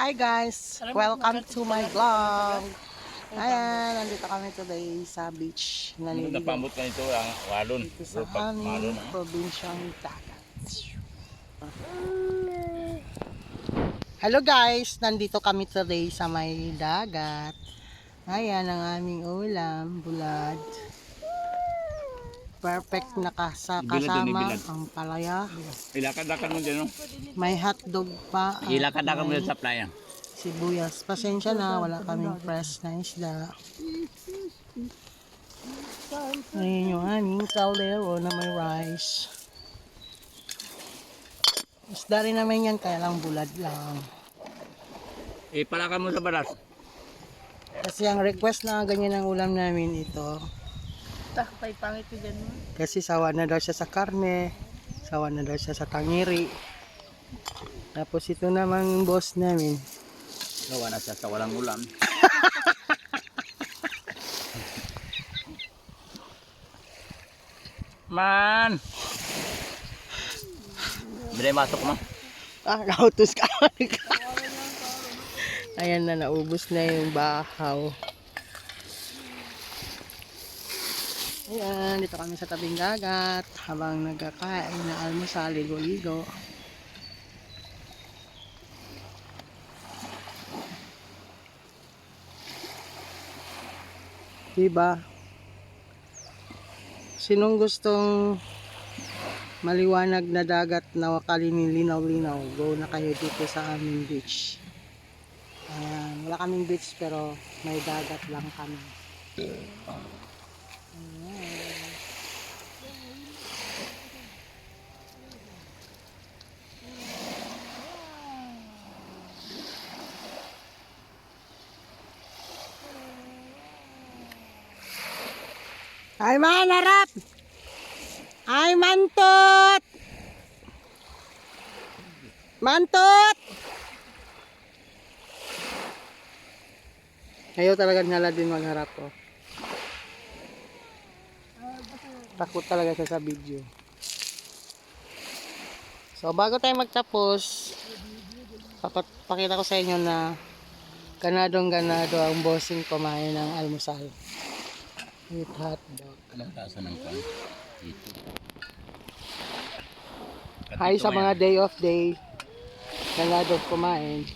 Hi guys! Welcome to my vlog! Ayan, nandito kami today sa beach. Naliligo Napamot ka nito ang walon. dito sa aming probinsyang dagat. Hello guys! Nandito kami today sa may dagat. Ayan ang aming ulam, bulad. Perfect na kasama ang palaya. Ilakad-lakad mo dyan, no? May hotdog pa. Ilakad-lakad mo dyan sa playa. Sibuyas. Pasensya na, wala kaming fresh na isda. Ayun yung aming kaldero na may rice. Isda rin naman yan, kaya lang bulad lang. Palakad mo sa balas. Kasi ang request na ganyan ang ulam namin ito. Takpay pangit ko dyan mo. Kasi sawa na daw siya sa karne, sawa na daw siya sa tangiri. Tapos ito namang boss namin. Gawa na siya sa walang ulam. Man! Bilay masok mo. Kautos ka. Ayan na, naubos na yung bahaw. Ayan, dito kami sa tabing dagat habang nagkakain na almusal, ligo-ligo. Diba? Sinong gustong maliwanag na dagat na wakalinilaw-linaw, go na kayo dito sa aming beach. Wala kaming beach pero may dagat lang kami. Ay manarap! Ay mantot! Mantot! Ayaw talaga nila din magharap ko. Takot talaga siya sa video. So bago tayo magtapos, pakita ko sa inyo na ganadong ganado ang bossing kumain ng almusal. With hotdog. Anong tasa ng pan? Dito. Hi sa mga day off day. Ganadong kumain.